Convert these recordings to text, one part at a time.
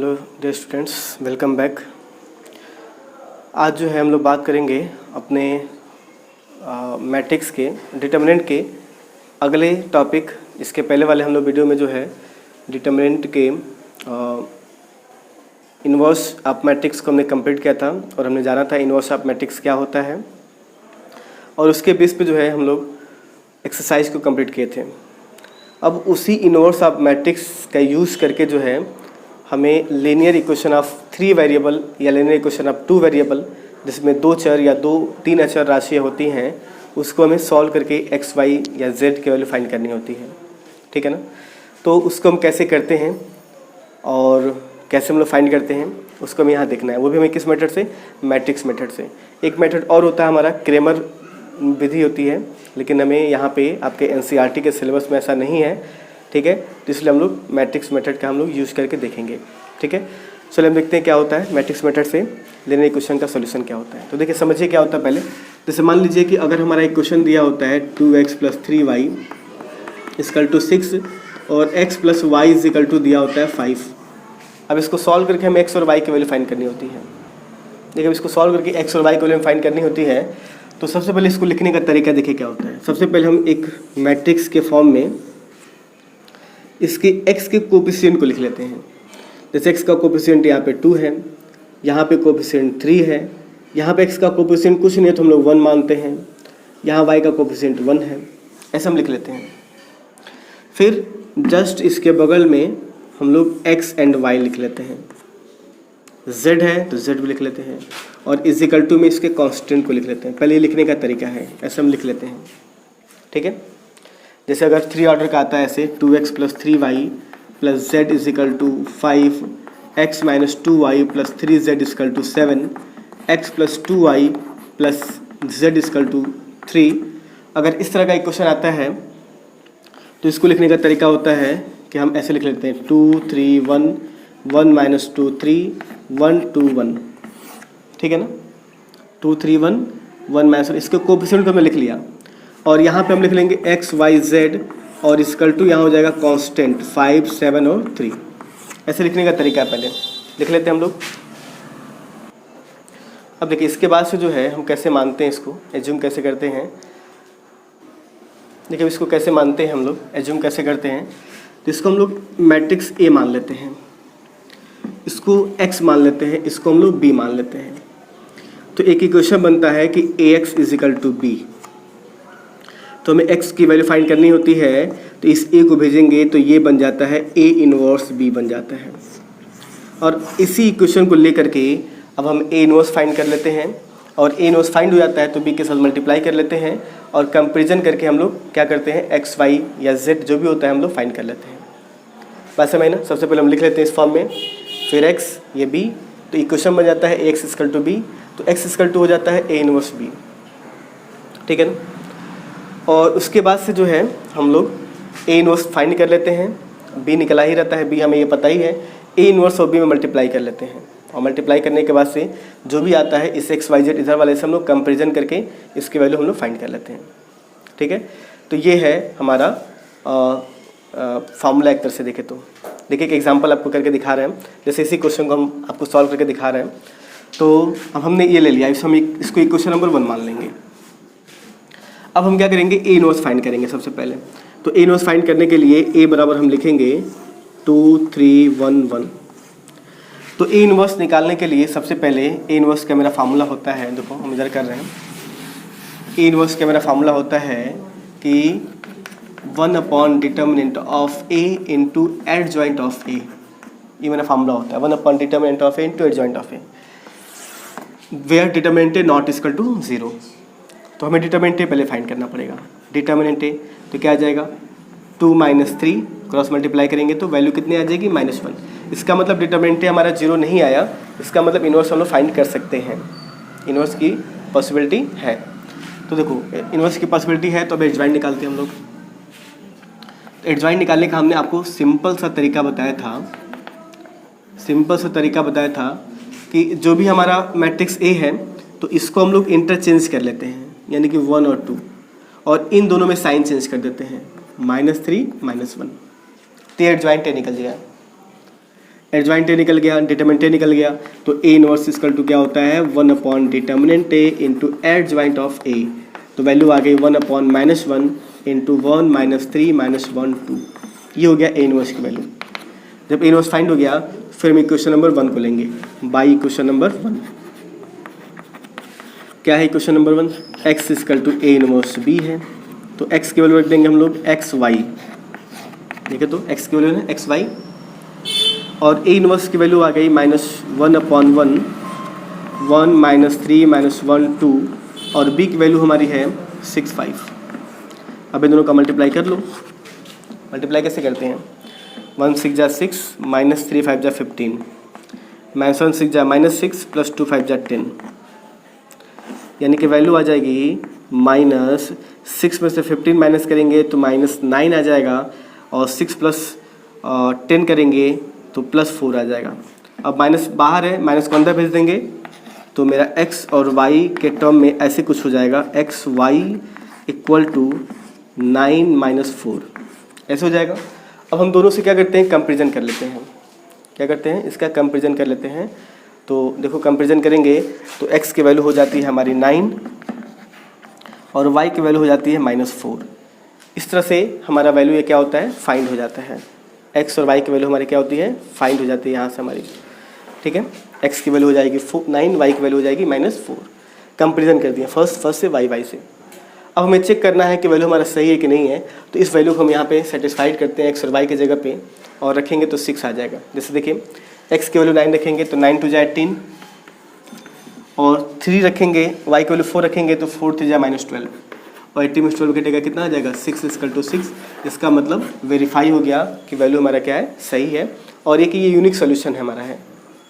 Hello dear students, welcome back. आज जो है हम लोग बात करेंगे अपने मैट्रिक्स के डिटर्मिनेंट के अगले टॉपिक। इसके पहले वाले हम लोग वीडियो में जो है डिटर्मिनेंट के इन्वर्स ऑफ मैट्रिक्स को हमने कंप्लीट किया था और हमने जाना था इन्वर्स ऑफ मैट्रिक्स क्या होता है, और उसके बेस पे जो है हम लोग एक्सरसाइज को कंप्लीट किए थे। अब उसी इन्वर्स ऑफ मैट्रिक्स का यूज़ करके जो है हमें लीनियर इक्वेशन ऑफ 3 वेरिएबल या लीनियर इक्वेशन ऑफ 2 वेरिएबल, जिसमें 2 चर या 2-3 अचर राशियाँ होती हैं, उसको हमें सॉल्व करके x, y या z की वैल्यू फाइंड करनी होती है। ठीक है ना। तो उसको हम कैसे करते हैं और कैसे हम लोग फाइंड करते हैं उसको हमें यहाँ देखना है। वो भी हमें किस मेथड से? मैट्रिक्स मेथड से। एक मेथड और होता है हमारा क्रेमर विधि होती है, लेकिन हमें यहाँ पे आपके एनसीईआरटी के सिलेबस में ऐसा नहीं है। ठीक है, तो इसलिए हम लोग मैट्रिक्स मेथड का हम लोग यूज़ करके देखेंगे। ठीक है, चलिए हम देखते हैं क्या होता है मैट्रिक्स मेथड से लीनियर इक्वेशन का सॉल्यूशन क्या होता है। तो देखिए, समझिए क्या होता है पहले। जैसे मान लीजिए कि अगर हमारा इक्वेशन दिया होता है 2x + 3y = 6 और x + y = दिया होता है 5। अब इसको सॉल्व करके हमें x और y की वैल्यू फाइंड करनी होती है। देखिए, अब इसको सॉल्व करके x और y की वैल्यू फाइंड करनी होती है, तो सबसे पहले इसको लिखने का तरीका देखिए क्या होता है। सबसे पहले हम एक मैट्रिक्स के फॉर्म में इसके x के कोफिशिएंट को लिख लेते हैं। जैसे x का कोफिशिएंट यहाँ पे 2 है, यहाँ पे कोफिशिएंट 3 है, यहाँ पे x का कोफिशिएंट कुछ नहीं है तो हम लोग 1 मानते हैं, यहाँ y का कोफिशिएंट 1 है, ऐसा हम लिख लेते हैं। फिर जस्ट इसके बगल में हम लोग x एंड y लिख लेते हैं। z है तो z भी लिख लेते हैं और = में इसके कांस्टेंट को लिख लेते हैं। पहले ये लिखने का तरीका है, ऐसा हम लिख लेते हैं। ठीक है, जैसे अगर 3 ऑर्डर का आता है ऐसे 2x + 3y + z = 5, x - 2y + 3z = 7, x + 2y + z = 3। अगर इस तरह का इक्वेशन आता है तो इसको लिखने का तरीका होता है कि हम ऐसे लिख लेते हैं 2 3 1 1 - 2 3 1 2 1। ठीक है ना, 2 3 1 1 - इसके कोफिशिएंट को हमने लिख लिया और यहाँ पे हम लिख लेंगे x y z और = यहाँ हो जाएगा कांस्टेंट 5 7 और 3। ऐसे लिखने का तरीका पहले लिख लेते हैं हम लोग। अब देखिए, इसके बाद से जो है हम कैसे मानते हैं, इसको एज्यूम कैसे करते हैं। देखिए, इसको कैसे मानते हैं हम लोग, एज्यूम कैसे करते हैं। तो इसको हम लोग मैट्रिक्स A मान लेते हैं, इसको x मान लेते हैं, इसको हम लोग B मान लेते हैं। तो एक इक्वेशन बनता है कि AX = B। तो हमें x की वैल्यू फाइंड करनी होती है, तो इस a को भेजेंगे तो ये बन जाता है A इनवर्स B बन जाता है। और इसी इक्वेशन को लेकर के अब हम A इनवर्स फाइंड कर लेते हैं और A इनवर्स फाइंड हो जाता है तो B के साथ मल्टीप्लाई कर लेते हैं और कंपेरिजन करके हम लोग क्या करते हैं, x y या z जो भी होता है हम लोग फाइंड कर लेते हैं। बात समझ ना। सबसे पहले हम लिख लेते हैं इस फॉर्म में, फिर x ये B, तो इक्वेशन बन जाता है AX = B, तो x = हो जाता है A इनवर्स B। ठीक है ना। और उसके बाद से जो है हम लोग A इनवर्स फाइंड कर लेते हैं, B निकला ही रहता है, B हमें ये पता ही है। A इनवर्स और B में मल्टीप्लाई कर लेते हैं और मल्टीप्लाई करने के बाद से जो भी आता है इस x y z इधर वाले से हम लोग कंपेरिजन करके इसकी वैल्यू हम लोग फाइंड कर लेते हैं। ठीक है, तो ये है हमारा फार्मूला। एक तरह से देखें तो देखिए, एक एग्जांपल आपको करके दिखा रहे हैं। जैसे इसी क्वेश्चन को हम आपको सॉल्व करके दिखा रहे हैं, तो अब हमने ये ले लिया, हम इसको इक्वेशन नंबर 1 मान लेंगे। अब हम क्या करेंगे, A इनवर्स फाइंड करेंगे सबसे पहले। तो A इनवर्स फाइंड करने के लिए A बराबर हम लिखेंगे 2 3 1 1। तो A इनवर्स निकालने के लिए सबसे पहले A इनवर्स का मेरा फार्मूला होता है, देखो हम इधर कर रहे हैं। A इनवर्स का मेरा फार्मूला होता है कि one by determinant of A into adjoint of A। ये मेरा फार्मूला होता है one by determinant of A into adjoint of A, where determinant A not = 0। तो हमें डिटर्मिनेंट A पहले फाइंड करना पड़ेगा। डिटर्मिनेंट A तो क्या आ जाएगा, 2 - 3 क्रॉस मल्टीप्लाई करेंगे तो वैल्यू कितनी आ जाएगी, -1। इसका मतलब डिटर्मिनेंट A हमारा 0 नहीं आया, इसका मतलब इनवर्स हम लोग फाइंड कर सकते हैं, इनवर्स की पॉसिबिलिटी है। तो देखो, इनवर्स की पॉसिबिलिटी है तो अब एडजॉइंट निकालते हैं हम लोग। एडजॉइंट निकालने का हमने आपको सिंपल सा तरीका बताया था कि जो भी हमारा मैट्रिक्स A है तो इसको हम लोग इंटरचेंज कर लेते हैं, यानी कि 1 और 2, और इन दोनों में साइन चेंज कर देते हैं, -3 - 1, तो एडजॉइंट A निकल जाएगा। एडजॉइंट ए निकल गया, डिटरमिनेंट ए निकल गया, तो ए इनवर्स इक्वल टू क्या होता है 1 determinant A into adjoint of A. तो वैल्यू आ गई 1/-1 इंटू 1 - 3 - 1 2। ये हो गया ए इनवर्स की वैल्यू। जब ए इनवर्स फाइंड हो गया फिर हम इक्वेशन नंबर 1 को लेंगे, बाई इक्वेशन नंबर 1। क्या है equation number 1? x equal to A inverse b है, तो x की वैल्यू रख देंगे हम लोग एक्स वाई। ठीक है, तो x की वैल्यू है एक्स वाई, और ए इनवर्स की वैल्यू आ गई -1/1 1 - 3 - 1 2, और b की वैल्यू हमारी है 6 5। अब इन दोनों का मल्टीप्लाई कर लो। मल्टीप्लाई कैसे करते हैं? 1 6 जा 6 -3 5 जा 15 -1 6 जा -6 + 2 5 जा 10, यानी कि वैल्यू आ जाएगी -6 में से 15 माइनस करेंगे तो -9 आ जाएगा, और 6 + 10 करेंगे तो +4 आ जाएगा। अब माइनस बाहर है, माइनस को अंदर भेज देंगे तो मेरा x और y के टर्म में ऐसे कुछ हो जाएगा, xy = 9 - 4 ऐसे हो जाएगा। अब हम दोनों से क्या करते हैं? कंपैरिजन कर लेते हैं। क्या करते हैं? इसका कंपैरिजन कर लेते हैं। तो देखो कंपैरिजन करेंगे तो x की वैल्यू हो जाती है हमारी 9 और y की वैल्यू हो जाती है -4। इस तरह से हमारा वैल्यू ये क्या होता है? फाइंड हो जाता है। x और y की वैल्यू हमारी क्या होती है? फाइंड हो जाती है यहाँ से हमारी। ठीक है, x की वैल्यू हो जाएगी 9, y की वैल्यू हो जाएगी -4। कंपैरिजन कर दिया फर्स्ट से y से। अब हमें चेक करना है कि वैल्यू हमारा सही है कि नहीं है, तो इस वैल्यू को हम यहाँ पे सेटिस्फाइड करते हैं x और y की जगह पे, और रखेंगे तो 6 आ जाएगा। जैसे देखिए x की वैल्यू 9 रखेंगे तो 9 × 2 = 18, और 3 रखेंगे, y की वैल्यू 4 रखेंगे तो 4 × 3 = -12, और 18 में 12 घटेगा कितना आ जाएगा? 6 = 6। इसका मतलब वेरीफाई हो गया कि वैल्यू हमारा क्या है? सही है, और एक ये यूनिक सोल्यूशन है हमारा है।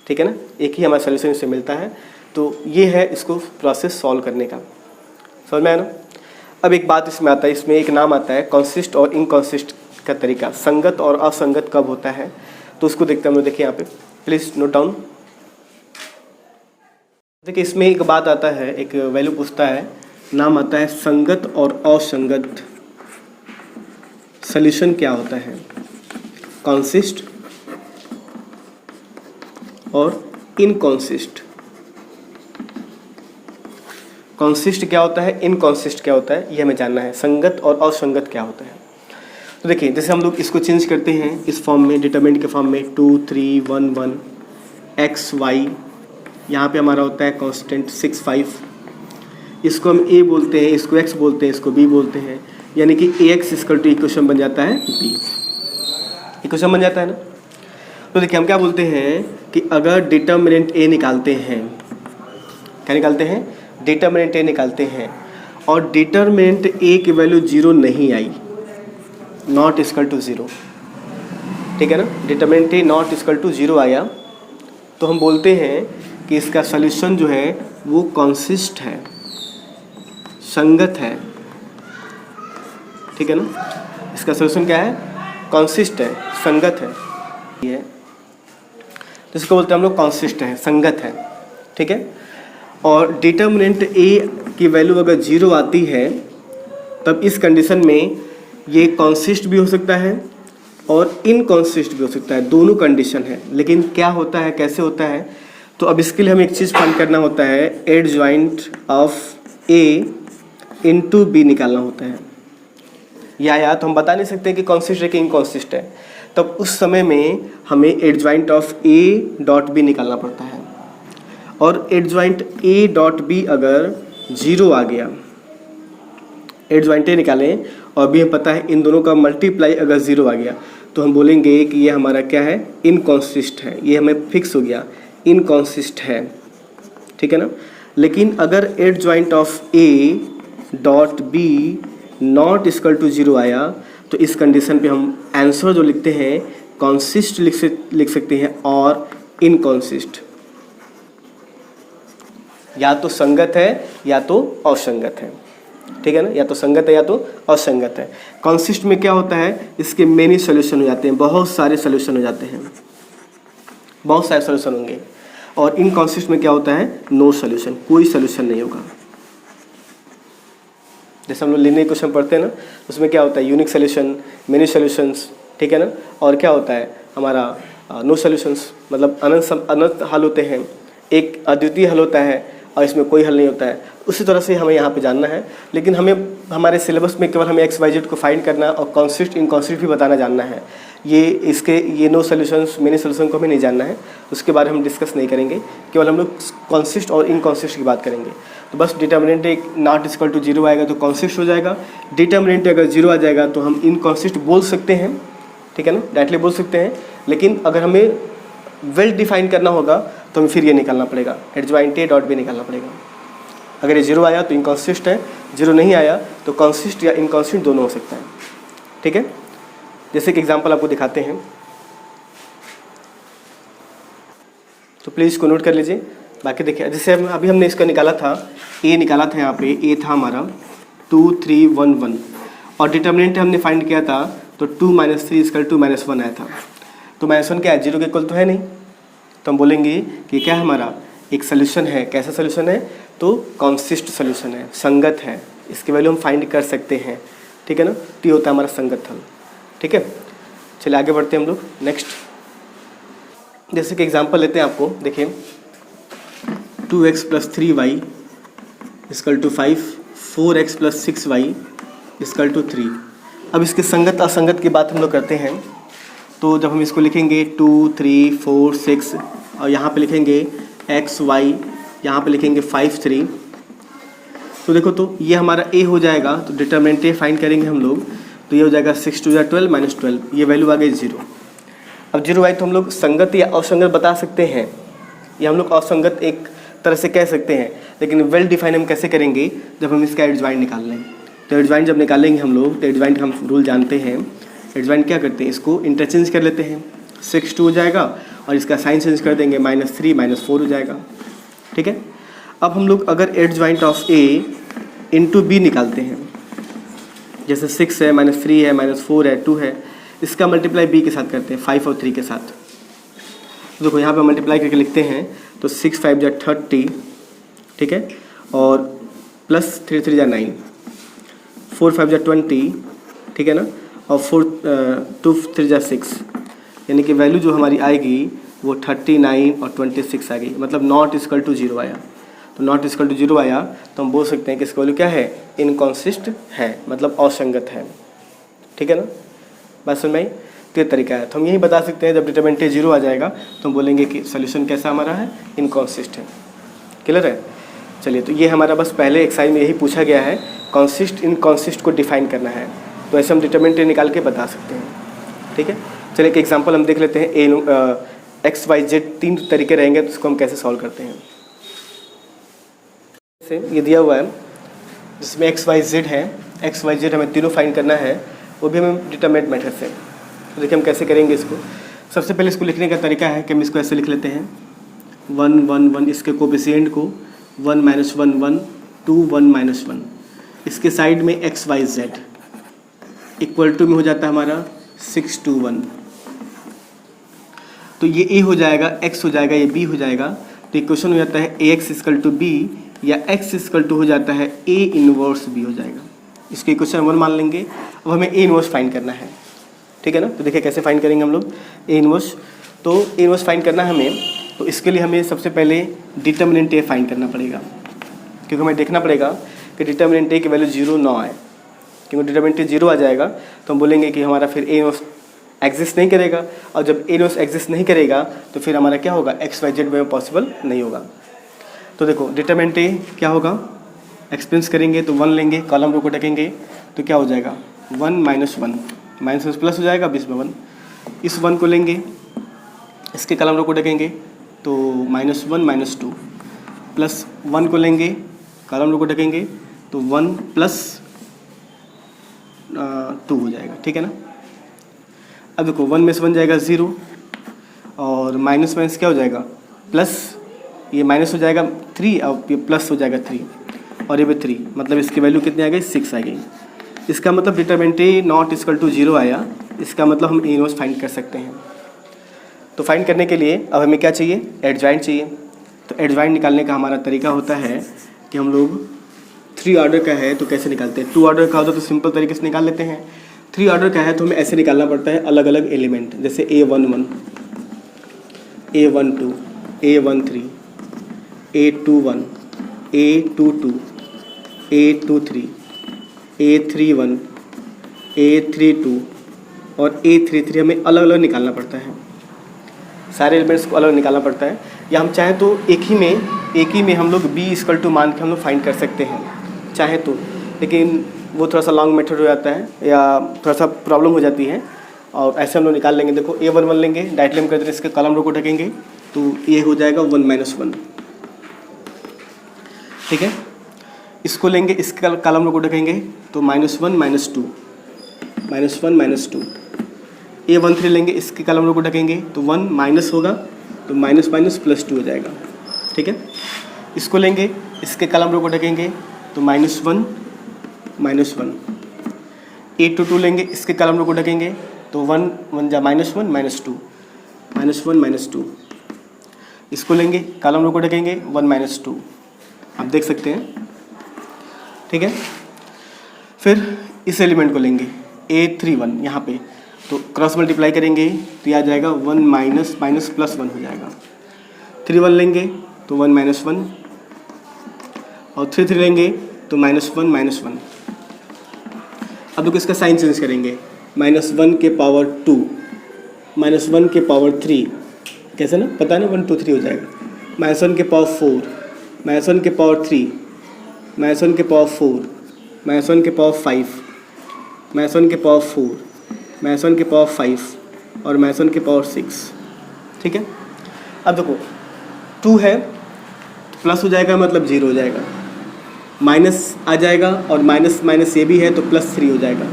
ठीक है ना, एक ही हमारा सोल्यूशन इससे मिलता है। तो ये है इसको प्रोसेस सॉल्व करने का। समझ में आया ना? अब एक बात इसमें आता है, इसमें एक नाम आता है कंसिस्ट और इनकंसिस्ट का तरीका, संगत और असंगत कब होता है, तो उसको देखते हैं हम लोग। देखिए यहाँ पे प्लीज़ नोट डाउन। देखिए इसमें एक बात आता है, एक वैल्यू पूछता है, नाम आता है संगत और असंगत। सॉल्यूशन क्या होता है? कंसिस्ट और इनकंसिस्ट। कंसिस्ट क्या होता है, इनकंसिस्ट क्या होता है, ये हमें जानना है। संगत और असंगत क्या होता है? तो देखिए जैसे हम लोग इसको चेंज करते हैं इस फॉर्म में, डिटरमिनेंट के फॉर्म में 2 3 1 1 x y, यहाँ पे हमारा होता है कांस्टेंट 6 5। इसको हम a बोलते हैं, इसको x बोलते हैं, इसको b बोलते हैं, यानी कि ax = इक्वेशन बन जाता है b। इक्वेशन बन जाता है ना। तो देखिए हम क्या बोलते हैं कि अगर डिटरमिनेंट a निकालते हैं, क्या निकालते हैं? डिटरमिनेंट a निकालते हैं, और डिटरमिनेंट a की वैल्यू 0 नहीं आई, नॉट इक्वल टू 0। ठीक है ना, determinant a not equal to 0 आया, तो हम बोलते हैं कि इसका सॉल्यूशन जो है वो कंसिस्ट है, संगत है। ठीक है ना, इसका सॉल्यूशन क्या है? कंसिस्ट है, संगत है। ये तो इसको बोलते हैं हम लोग कंसिस्ट है, संगत है। ठीक है, और डिटरमिनेंट a की वैल्यू अगर 0 आती है तब इस कंडीशन में ये कंसिस्ट भी हो सकता है और इनकंसिस्ट भी हो सकता है, दोनों कंडीशन है। लेकिन क्या होता है, कैसे होता है, तो अब इसके लिए हमें एक चीज़ फाइंड करना होता है, adjoint of a into b निकालना होता है। या तो हम बता नहीं सकते कि कंसिस्ट है कि इनकंसिस्ट है, तब उस समय में हमें adjoint of a dot b निकालना पड़ता है। और एडजॉइंट a डॉट b अगर 0 आ गया, एडजॉइंट a निकालें और b हमें पता है, इन दोनों का मल्टीप्लाई अगर 0 आ गया तो हम बोलेंगे कि ये हमारा क्या है? इनकंसिस्ट है। ये हमें फिक्स हो गया, इनकंसिस्ट है। ठीक है ना। लेकिन अगर adjoint of a dot b not equal to 0 आया तो इस कंडीशन पे हम आंसर जो लिखते हैं कंसिस्ट लिख सकते हैं और इनकंसिस्ट। या तो संगत है या तो असंगत है। ठीक है ना, या तो संगत है या तो असंगत है। कंसिस्ट में क्या होता है, इसके मेनी सोल्यूशन हो जाते हैं, बहुत सारे सोल्यूशन हो जाते हैं, बहुत सारे सोल्यूशन होंगे। और इनकंसिस्ट में क्या होता है? नो सोल्यूशन, कोई सोल्यूशन नहीं होगा। जैसे हम लोग लीनियर इक्वेशन पढ़ते हैं ना, उसमें क्या होता है? Unique solution, many solutions. ठीक है ना। और क्या होता है हमारा नो सॉल्यूशंस, मतलब अनंत हल होते हैं, एक अद्वितीय हल होता है और इसमें कोई हल नहीं होता है। उसी तरह से हमें यहाँ पे जानना है, लेकिन हमें हमारे सिलेबस में केवल हमें XYZ को फाइंड करना और कॉन्सिस्ट इनकॉन्सिस्ट भी बताना जानना है। ये नो सॉल्यूशंस मेनी सॉल्यूशन को हमें नहीं जानना है, उसके बारे में हम डिस्कस नहीं करेंगे, केवल हम लोग कॉन्सिस्ट और इनकॉन्सिस्ट की बात करेंगे। तो बस डिटर्मिनेंट एक नॉट इक्वल टू 0 आएगा तो कॉन्सिस्ट हो जाएगा, डिटर्मिनेंट अगर 0 आ जाएगा तो हम इनकॉन्सिस्ट बोल सकते हैं, ठीक है ना, डायरेक्टली बोल सकते हैं। लेकिन अगर हमें वेल डिफाइन करना होगा तो हमें फिर ये निकालना पड़ेगा, एडजॉइंट ए डॉट बी निकालना पड़ेगा। अगर ये 0 आया तो इनकॉन्सिस्ट है, 0 नहीं आया तो कॉन्सिस्ट या इनकॉन्सिस्ट दोनों हो सकता है, ठीक है। जैसे कि एग्जांपल आपको दिखाते हैं, तो प्लीज़ इसको नोट कर लीजिए। बाकी देखिए, जैसे अभी हमने इसका निकाला था, ए निकाला था, यहाँ पे ए था हमारा 2 3 1 1 और डिटर्मिनेंट हमने फाइंड किया था तो 2 - 3 = -1 आया था। तो -1 क्या है, 0 के इक्वल तो है नहीं, तो हम बोलेंगे कि क्या हमारा एक सोल्यूशन है। कैसा सोल्यूशन है, तो कॉन्सिस्ट सोल्यूशन है, संगत है, इसकी वैल्यू हम फाइंड कर सकते हैं, ठीक है ना। तो ये होता है हमारा संगत हल, ठीक है। चलिए आगे बढ़ते हैं हम लोग नेक्स्ट। जैसे कि एग्जांपल लेते हैं आपको, देखिए 2x + 3y = 5, 4x + 6y = 3। अब इसके संगत असंगत की बात हम लोग करते हैं। तो जब हम इसको लिखेंगे 2 3 4 6 और यहाँ पे लिखेंगे x y, यहाँ पे लिखेंगे 5 3, तो देखो तो ये हमारा a हो जाएगा। तो डिटरमिनेंट ए फाइंड करेंगे हम लोग, तो ये हो जाएगा 6 2 12 -12, ये वैल्यू आ गई 0। अब 0 आई तो हम लोग संगत या असंगत बता सकते हैं, या हम लोग असंगत एक तरह से कह सकते हैं, लेकिन वेल डिफाइन हम कैसे करेंगे, जब हम इसका एडजॉइंट निकाल लें। तो एडजॉइंट जब निकालेंगे हम लोग, तो एडजॉइंट हम रूल जानते हैं। एडजॉइंट क्या करते हैं, इसको इंटरचेंज कर लेते हैं, 6 2 हो जाएगा और इसका साइन चेंज कर देंगे, -3 -4 हो जाएगा, ठीक है। अब हम लोग अगर एडजॉइंट ऑफ a × b निकालते हैं, जैसे 6 है -3 है -4 है 2 है, इसका मल्टीप्लाई b के साथ करते हैं, 5 और 3 के साथ। देखो यहाँ पे मल्टीप्लाई करके लिखते हैं, तो 6 5 = 30, ठीक है, और प्लस 3 3 = 9, 4 5 = 20, ठीक है ना, और 2 3 = 6, यानी कि वैल्यू जो हमारी आएगी वो 39 और 26 आ गई, मतलब नॉट इक्वल टू 0 आया। तो नॉट इक्वल टू 0 आया तो हम बोल सकते हैं कि इसका वैल्यू क्या है, इनकॉन्सिस्ट है, मतलब असंगत है, ठीक है ना। बात समझ में आई। तो ये तरीका है। तो हम यही बता सकते हैं, जब डिटरमिनेंट 0 आ जाएगा तो हम बोलेंगे कि सोल्यूशन कैसा हमारा है, इनकॉन्सिस्ट है। क्लियर है। चलिए, तो ये हमारा बस पहले एक्सरसाइज में यही पूछा गया है, कॉन्सिस्ट इनकॉन्सिस्ट को डिफाइन करना है। तो ऐसे हम डिटरमिनेंट निकाल के बता सकते हैं, ठीक है। चलिए एक एग्जाम्पल हम देख लेते हैं। XYZ 3 तरीके रहेंगे, तो इसको हम कैसे सॉल्व करते हैं। ये दिया हुआ है जिसमें XYZ है, XYZ हमें तीनों फाइंड करना है, वो भी हमें डिटरमिनेंट मेथड से। तो देखिए हम कैसे करेंगे इसको। सबसे पहले इसको लिखने का तरीका है कि हम इसको ऐसे लिख लेते हैं, 1 1 1, इसके कोफिशिएंट को 1 - 1 1 2 1 - 1, इसके साइड में XYZ इक्वल टू में हो जाता है हमारा 6 2 1। तो ये a हो जाएगा, x हो जाएगा, ये b हो जाएगा। तो इक्वेशन हो जाता है ax = b, या x = हो जाता है a इनवर्स b हो जाएगा। इसको इक्वेशन 1 मान लेंगे। अब हमें a इनवर्स फाइंड करना है, ठीक है ना। तो देखिए कैसे फाइंड करेंगे हम लोग a इनवर्स। तो a इनवर्स फाइंड करना है हमें, तो इसके लिए हमें सबसे पहले डिटर्मिनेंट a फाइंड करना पड़ेगा, क्योंकि हमें देखना पड़ेगा कि डिटर्मिनेंट a की वैल्यू 0 ना आए। क्योंकि डिटर्मिनेंट 0 आ जाएगा तो हम बोलेंगे कि हमारा फिर a इनवर्स एग्जिस्ट नहीं करेगा, और जब a इनवर्स एग्जिस्ट नहीं करेगा तो फिर हमारा क्या होगा, XYZ में पॉसिबल नहीं होगा। तो देखो डिटरमिनेंट a क्या होगा, एक्सपेंस करेंगे तो 1 लेंगे, कॉलम रो को ढकेंगे तो क्या हो जाएगा, 1 - 1, माइनस प्लस हो जाएगा, 20 में 1। इस 1 को लेंगे, इसके कॉलम रो को ढकेंगे तो -1 - 2, प्लस 1 को लेंगे, कॉलम रो को ढकेंगे तो 1 + 2 हो जाएगा, ठीक है ना। अब देखो 1 में से 1 जाएगा 0, और माइनस माइनस क्या हो जाएगा, प्लस, ये माइनस हो जाएगा 3 और ये प्लस हो जाएगा 3, और ये भी 3, मतलब इसकी वैल्यू कितनी आ गई, 6 आ गई। इसका मतलब determinant a not equal to 0 आया। इसका मतलब हम a इनवर्स फाइंड कर सकते हैं। तो फाइंड करने के लिए अब हमें क्या चाहिए, एडजॉइंट चाहिए। तो एडजॉइंट निकालने का हमारा तरीका होता है कि हम लोग 3 ऑर्डर का है तो कैसे निकालते हैं। 2 ऑर्डर का होता तो सिंपल तरीके से निकाल लेते हैं। 3 ऑर्डर का है तो हमें ऐसे निकालना पड़ता है, अलग अलग एलिमेंट, जैसे A11 A12, A13, A21, A22, A23, A31, A32 और A33 हमें अलग अलग निकालना पड़ता है। सारे एलिमेंट्स को अलग निकालना पड़ता है, या हम चाहें तो एक ही में हम लोग b इक्वल टू मान के हम लोग फाइंड कर सकते हैं चाहे तो, लेकिन वो थोड़ा सा लॉन्ग मेथड हो जाता है या थोड़ा सा प्रॉब्लम हो जाती है। और ऐसे हम लोग निकाल लेंगे। देखो A11 लेंगे, डायरेक्टली हम करते हैं इसके कॉलम रो को ढकेंगे तो ये हो जाएगा 1 - 1, ठीक है। इसको लेंगे, इसके कॉलम रो को ढकेंगे तो -1 - 2, -1 - 2। A13 लेंगे, इसके कॉलम रो को ढकेंगे तो 1 माइनस होगा तो माइनस +2 हो जाएगा, ठीक है। इसको लेंगे, इसके कॉलम रो को ढकेंगे तो -1 - 1। A22 लेंगे, इसके कॉलम रो को ढकेंगे तो 1 1 जा -1 -2, -1 - 2। इसको लेंगे, कॉलम रो को ढकेंगे 1 - 2, आप देख सकते हैं, ठीक है। फिर इस एलिमेंट को लेंगे A31 यहाँ पे, तो क्रॉस मल्टीप्लाई करेंगे तो यह आ जाएगा 1 माइनस +1 हो जाएगा। 31 लेंगे तो 1 - 1 और 33 लेंगे तो -1 - 1। अब देखो इसका साइन चेंज करेंगे, -1 के पावर 2, -1 के पावर 3, कैसे ना पता ना 1 2 3 हो जाएगा। -1 के पावर 4, -1 के पावर 3, -1 के पावर 4, -1 के पावर 5, -1 के पावर 4, -1 के पावर 5 और -1 के पावर 6, ठीक है। अब देखो 2 है, प्लस हो जाएगा मतलब 0 हो जाएगा, माइनस आ जाएगा और माइनस ये भी है तो +3 हो जाएगा।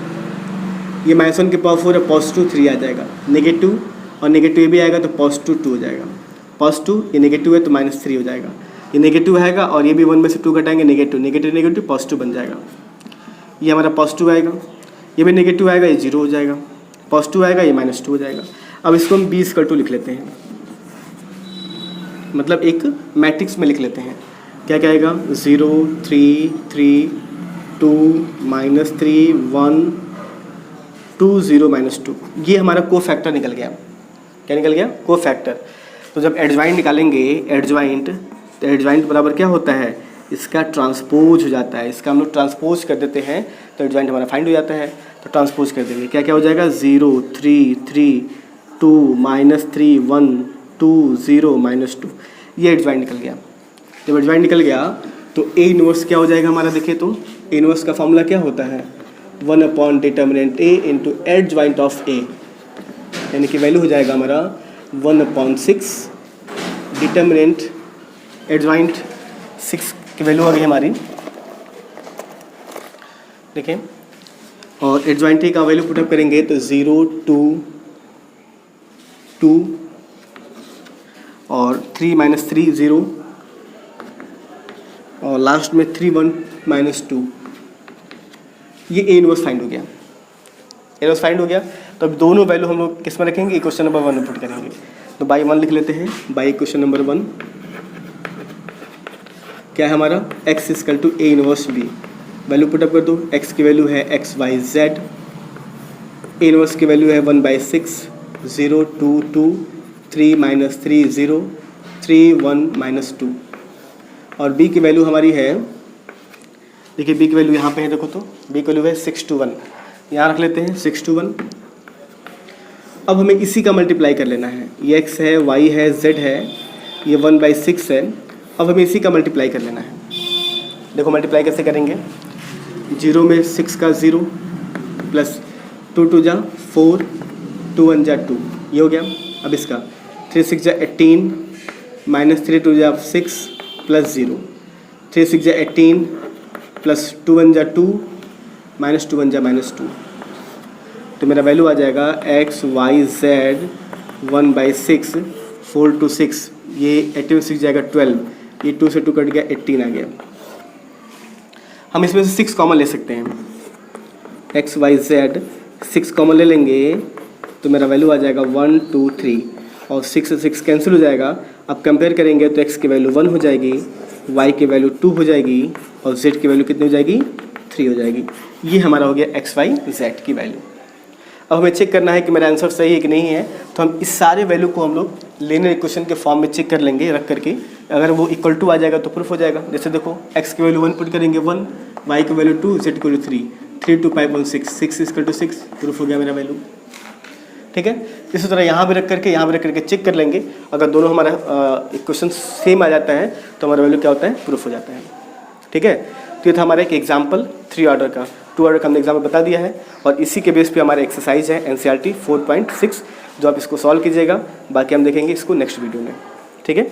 ये -1 के पावर 4 है, +3 आ जाएगा। नेगेटिव और नेगेटिव ये भी आएगा तो +2 हो जाएगा। +2 ये नेगेटिव है तो -3 हो जाएगा। ये नेगेटिव आएगा और ये भी 1 में से 2 घटाएंगे, नेगेटिव नेगेटिव नेगेटिव +2 बन जाएगा। ये हमारा +2 आएगा, ये भी नेगेटिव आएगा, ये 0 हो जाएगा। +2 आएगा, ये -2 हो जाएगा। अब इसको हम b = 2 लिख लेते हैं, मतलब एक मैट्रिक्स में लिख लेते हैं। क्या क्या आएगा? 0 3 3 2 -3 1 2 0 -2। ये हमारा को फैक्टर निकल गया। क्या निकल गया? को फैक्टर। तो जब एडजॉइंट निकालेंगे, एडजॉइंट, तो एडजॉइंट बराबर क्या होता है? इसका ट्रांसपोज हो जाता है। इसका हम लोग ट्रांसपोज कर देते हैं तो एडजॉइंट हमारा फाइंड हो जाता है। तो ट्रांसपोज कर देंगे, क्या क्या हो जाएगा? 0 3 3 2 -3 1 2 0 -2। ये एडजॉइंट निकल गया। जब एडजॉइंट निकल गया तो ए इनवर्स क्या हो जाएगा हमारा? देखिए तो ए इनवर्स का फॉर्मूला क्या होता है? 1 determinant A into adjoint of A, यानी कि वैल्यू हो जाएगा हमारा 1/6 डिटर्मिनेंट एडजॉइंट 6 की वैल्यू आ गई हमारी, देखिए। और एडजॉइंट ए का वैल्यू पुटअप करेंगे तो 0 2 2 और 3 -3 0 और लास्ट में 3 1 -2। ये ए इनवर्स फाइंड हो गया। ए इनवर्स फाइंड हो गया। तो अब दोनों वैल्यू हम लोग किस में रखेंगे? क्वेश्चन नंबर 1 में पुट करेंगे। तो बाई 1 लिख लेते हैं। बाई क्वेश्चन नंबर 1 क्या है हमारा? x = a inverse b। Value put up कर दो। x की वैल्यू है XYZ, a इनवर्स की वैल्यू है 1/6 0 2 2 3 -3 0 3 1 -2 और b की वैल्यू हमारी है, देखिए b की वैल्यू यहाँ पे है, देखो तो b की वैल्यू है 6 to 1। यहाँ रख लेते हैं 6 to 1। अब हमें इसी का मल्टीप्लाई कर लेना है। ये x है, y है, z है, ये 1/6 है। अब हमें इसी का मल्टीप्लाई कर लेना है। देखो मल्टीप्लाई कैसे करेंगे? 0 में 6 का 0 प्लस 2 2 जा 4 2 1 जा 2, ये हो गया। अब इसका 3 6 जा 18 -3 2 जा 6 प्लस 0 3 6 जा 18 प्लस 2 1 जा 2 -2 1 जा -2। तो मेरा वैल्यू आ जाएगा XYZ 1/6 4 to 6, ये 18 में 6 जाएगा 12, ये 2 से 2 कट गया 18 आ गया। हम इसमें से 6 कॉमन ले सकते हैं। XYZ 6 कॉमन ले लेंगे तो मेरा वैल्यू आ जाएगा 1 2 3 और 6 से 6 कैंसिल हो जाएगा। अब कंपेयर करेंगे तो x की वैल्यू 1 हो जाएगी, y की वैल्यू 2 हो जाएगी और z की वैल्यू कितनी हो जाएगी? 3 हो जाएगी। ये हमारा हो गया XYZ की वैल्यू। अब हमें चेक करना है कि मेरा आंसर सही है कि नहीं है, तो हम इस सारे वैल्यू को हम लोग लीनियर इक्वेशन के फॉर्म में चेक कर लेंगे रख करके। अगर वो इक्वल टू आ जाएगा तो प्रूफ हो जाएगा। जैसे देखो x की वैल्यू 1 पुट करेंगे 1, y की वैल्यू 2, z की वैल्यू 3, 3 2 5 1 6, 6 इक्वल टू 6, प्रूफ हो गया मेरा वैल्यू। ठीक है, इसी तरह यहाँ भी रख करके यहाँ भी रख करके चेक कर लेंगे। अगर दोनों हमारा इक्वेशन सेम आ जाता है तो हमारा वैल्यू क्या होता है, प्रूफ हो जाता है। ठीक है, तो ये था हमारा एक एग्जाम्पल 3 ऑर्डर का। 2 ऑर्डर का हमने एग्जाम्पल बता दिया है और इसी के बेस पे हमारा एक्सरसाइज है NCERT 4.6, जो आप इसको सॉल्व कीजिएगा। बाकी हम देखेंगे इसको नेक्स्ट वीडियो में। ठीक है।